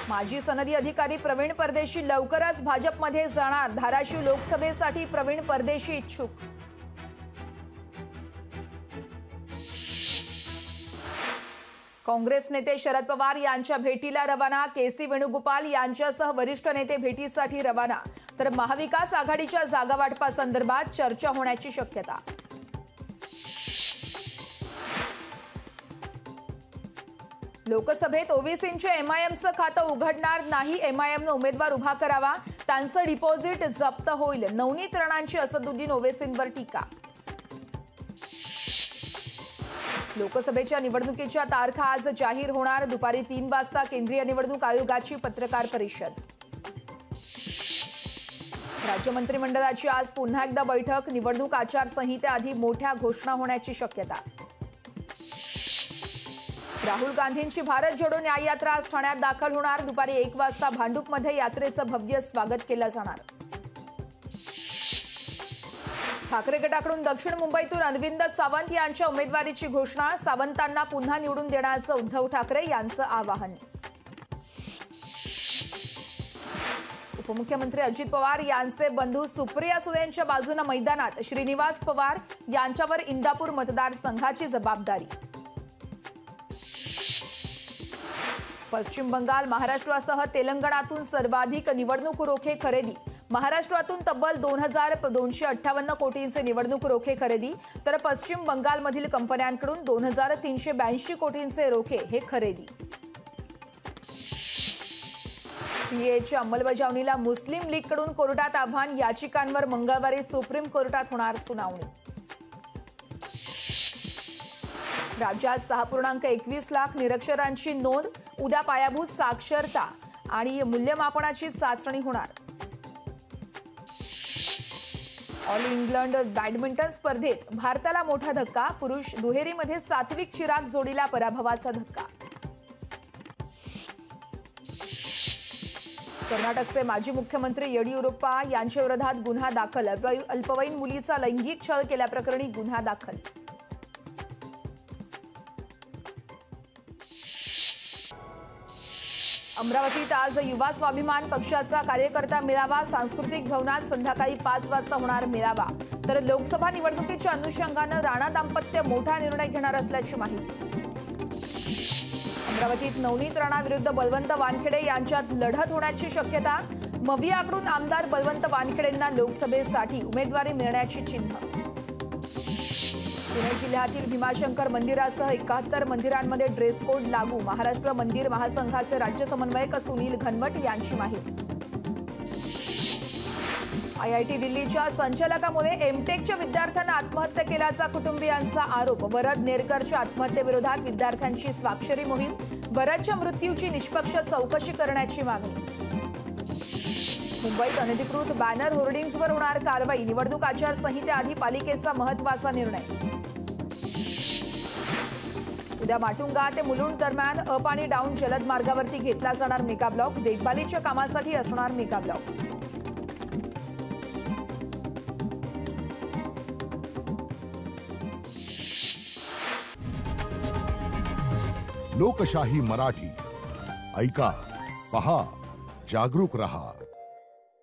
माजी सनदी अधिकारी प्रवीण परदेशी लवकरच भाजपमध्ये जाणार। धाराशिव लोकसभेसाठी प्रवीण परदेशी इच्छुक। काँग्रेस नेते शरद पवार यांच्या भेटीला रवाना। केसी वेणुगोपाल यांच्यासह वरिष्ठ नेते भेटीसाठी रवाना। तर महाविकास आघाडीच्या जागा वाटपासंदर्भात चर्चा होण्याची शक्यता। लोकसभेत ओबीसींचे एमआयएमचं खातं उघडणार नाही। एमआयएमनं उमेदवार उभा करावा, त्यांचं डिपॉझिट जप्त होईल। नवनीत राणांची असदुद्दीन ओवेसींवर टीका। लोकसभेच्या निवडणुकीच्या तारखा आज जाहीर होणार। दुपारी 3 वाजता केंद्रीय निवडणूक आयोगाची पत्रकार परिषद। राज्य मंत्रिमंडळाची आज पुन्हा एकदा बैठक। निवडणूक आचारसंहितेआधी मोठ्या घोषणा होण्याची शक्यता। राहुल गांधींची भारत जोडो न्याय यात्रा आज ठाण्यात दाखल होणार। दुपारी 1 वाजता भांडूपमध्ये यात्रेचं भव्य स्वागत केलं जाणार। ठाकरे गटाकडून दक्षिण मुंबईतून अरविंद सावंत यांच्या उमेदवारीची घोषणा। सावंतांना पुन्हा निवडून देण्याचं उद्धव ठाकरे यांचं आवाहन। उपमुख्यमंत्री अजित पवार यांचे बंधू सुप्रिया सुळेंच्या बाजूने मैदानात। श्रीनिवास पवार यांच्यावर इंदापूर मतदारसंघाची जबाबदारी। पश्चिम बंगाल, महाराष्ट्रासह तेलंगणातून सर्वाधिक निवडणूक रोखे खरेदी। महाराष्ट्रातून तब्बल 2258 कोटींचे निवडणूक रोखे खरेदी, तर पश्चिम बंगालमधील कंपन्यांकडून 2382 कोटींचे रोखे हे खरेदी। सीएच्या अंमलबजावणीला मुस्लिम लीगकडून कोर्टात आव्हान। याचिकांवर मंगळवारी सुप्रीम कोर्टात होणार सुनावणी। राज्यात 6.21 लाख निरक्षरांची नोंद। उद्या पायाभूत साक्षरता आणि मूल्यमापनाची चाचणी होणार। ऑल इंग्लंड बॅडमिंटन स्पर्धेत भारताला मोठा धक्का। पुरुष दुहेरीमध्ये सात्विक चिराग जोडीला पराभवाचा धक्का। कर्नाटकचे माजी मुख्यमंत्री येडियुरप्पा यांच्या विरोधात गुन्हा दाखल। अल्पवयीन मुलीचा लैंगिक छळ केल्याप्रकरणी गुन्हा दाखल। अमरावतीत आज युवा स्वाभिमान पक्षाचा कार्यकर्ता मेळावा। सांस्कृतिक भवनात संध्याकाळी 5 वाजता होणार मेळावा। तर लोकसभा निवडणुकीच्या अनुषंगाने राणा दाम्पत्य मोठा निर्णय घेणार असल्याची माहिती। अमरावतीत नवनीत राणा विरुद्ध बलवंत वानखेडे यांच्यात लढत होण्याची शक्यता। मवियाकडून आमदार बलवंत वानखेडेंना लोकसभेसाठी उमेदवारी मिळण्याची चिन्ह। पुणे जिल्ह्यातील भीमाशंकर मंदिरासह 71 मंदिरांमध्ये ड्रेस कोड लागू। महाराष्ट्र मंदिर महासंघाचे राज्य समन्वयक सुनील घनवट यांची माहिती। आयआयटी दिल्लीच्या संचालकामुळे एमटेकच्या विद्यार्थ्यांना आत्महत्या केल्याचा कुटुंबियांचा आरोप। वरद नेरकरच्या आत्महत्येविरोधात विद्यार्थ्यांची स्वाक्षरी मोहीम। वरदच्या मृत्यूची निष्पक्ष चौकशी करण्याची मागणी। मुंबईत अनधिकृत बॅनर होर्डिंग्जवर होणार कारवाई। निवडणूक आचारसंहितेआधी पालिकेचा महत्त्वाचा निर्णय। उद्या माटुंगा ते मुलुंड दरम्यान अप आणि डाऊन जलद मार्गावरती घेतला जाणार मेगा ब्लॉक। देखभालीच्या कामासाठी असणार मेगा ब्लॉक। लोकशाही मराठी ऐका, पहा, जागरूक रहा।